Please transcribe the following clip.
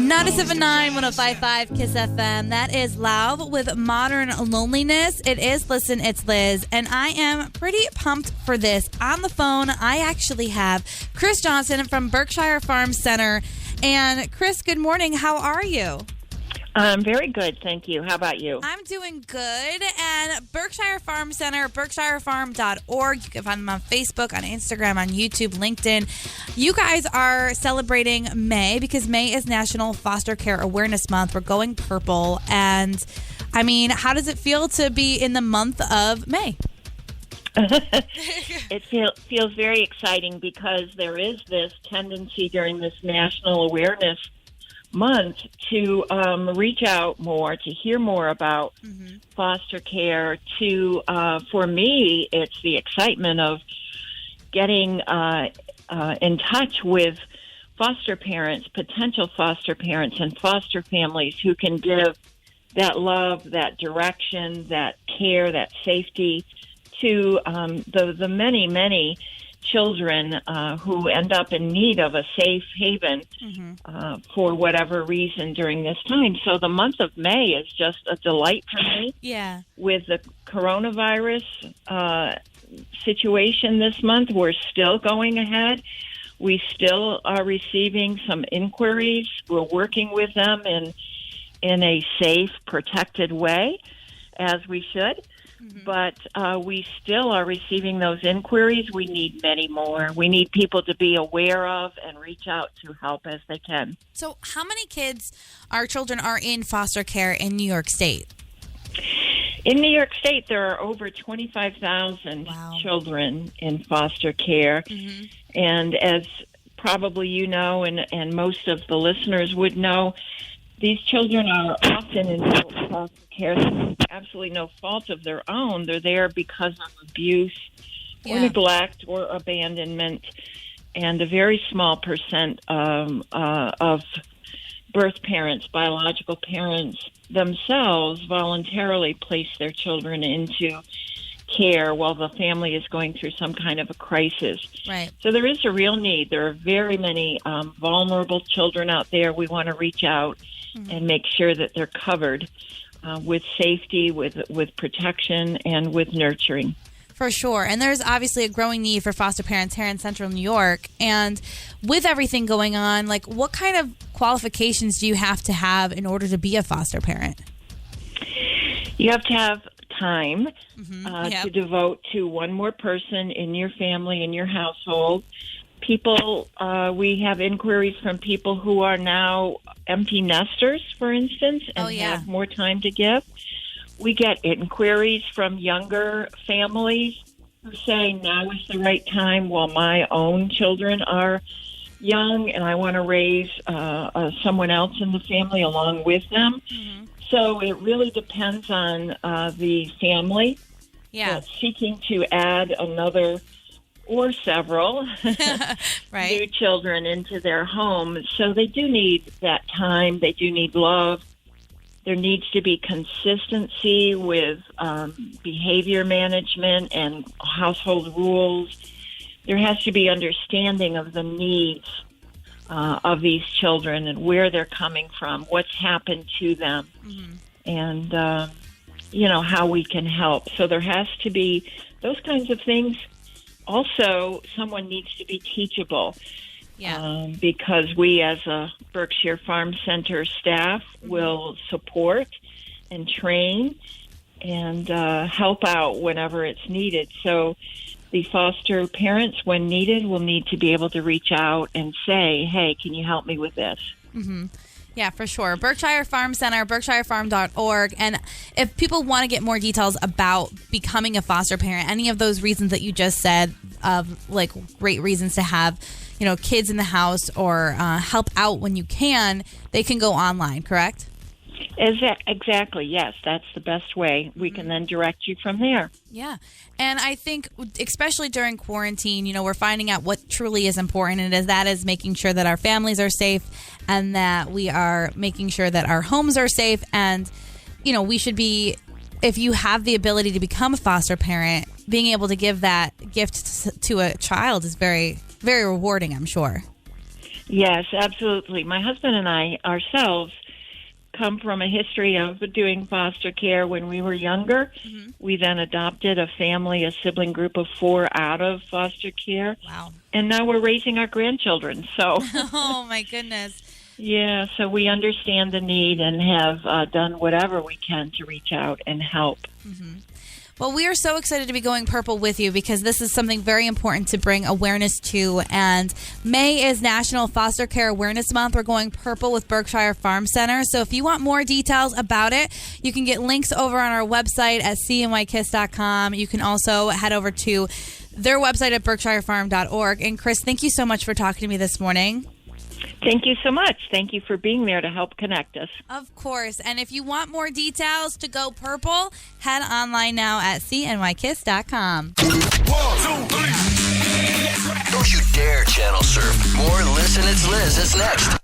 979 1055 Kiss FM. That is Loud with Modern Loneliness. It is Listen, It's Liz. And I am pretty pumped for this. On the phone, I actually have Chris Johnson from Berkshire Farm Center. And Chris, good morning. How are you? Very good, thank you. How about you? I'm doing good. And Berkshire Farm Center, berkshirefarm.org. You can find them on Facebook, on Instagram, on YouTube, LinkedIn. You guys are celebrating May because May is National Foster Care Awareness Month. We're going purple. And, I mean, how does it feel to be in the month of May? It feels very exciting because there is this tendency during this National Awareness Month to reach out more, to hear more about foster care. For me, it's the excitement of getting in touch with foster parents, potential foster parents, and foster families who can give that love, that direction, that care, that safety to the many, many children who end up in need of a safe haven for whatever reason during this time. So the month of May is just a delight for me. Yeah. With the coronavirus situation this month, we're still going ahead. We still are receiving some inquiries. We're working with them in a safe, protected way, as we should. But we still are receiving those inquiries. We need many more. We need people to be aware of and reach out to help as they can. So how many children are in foster care in New York State? In New York State, there are over 25,000 children in foster care. And as probably you know, and most of the listeners would know, these children are often in foster care. There's absolutely no fault of their own. They're there because of abuse or neglect or abandonment. And a very small percent of birth parents, biological parents themselves, voluntarily place their children into care while the family is going through some kind of a crisis. Right. So there is a real need. There are very many vulnerable children out there. We want to reach out and make sure that they're covered with safety, with protection, and with nurturing. For sure. And there's obviously a growing need for foster parents here in Central New York. And with everything going on, like, what kind of qualifications do you have to have in order to be a foster parent? You have to have time to devote to one more person in your family, in your household. People, we have inquiries from people who are now empty nesters, for instance, and have more time to give. We get inquiries from younger families who say now is the right time while my own children are young and I want to raise someone else in the family along with them. So it really depends on the family that's seeking to add another or several new children into their home. So they do need that time. They do need love. There needs to be consistency with behavior management and household rules. There has to be understanding of the needs of these children and where they're coming from, what's happened to them, and, how we can help. So there has to be those kinds of things. Also, someone needs to be teachable. Because we as a Berkshire Farm Center staff will support and train and help out whenever it's needed. So the foster parents, when needed, will need to be able to reach out and say, hey, can you help me with this? Yeah, for sure. Berkshire Farm Center, berkshirefarm.org. And if people want to get more details about becoming a foster parent, any of those reasons that you just said, of like great reasons to have, kids in the house or help out when you can, they can go online, correct? Exactly, yes. That's the best way. We can then direct you from there. Yeah. And I think especially during quarantine, we're finding out what truly is important, and that is making sure that our families are safe and that we are making sure that our homes are safe. And, we should be, if you have the ability to become a foster parent, being able to give that gift to a child is very, very rewarding, I'm sure. Yes, absolutely. My husband and I ourselves come from a history of doing foster care when we were younger. Mm-hmm. We then adopted a sibling group of 4 out of foster care. Wow. And now we're raising our grandchildren. So, oh, my goodness. Yeah, so we understand the need and have done whatever we can to reach out and help. Mm-hmm. Well, we are so excited to be going purple with you because this is something very important to bring awareness to. And May is National Foster Care Awareness Month. We're going purple with Berkshire Farm Center. So if you want more details about it, you can get links over on our website at cnykiss.com. You can also head over to their website at berkshirefarm.org. And Chris, thank you so much for talking to me this morning. Thank you so much. Thank you for being there to help connect us. Of course. And if you want more details to go purple, head online now at cnykiss.com. 1, 2, 3. Don't you dare channel surf. More Listen It's Liz is next.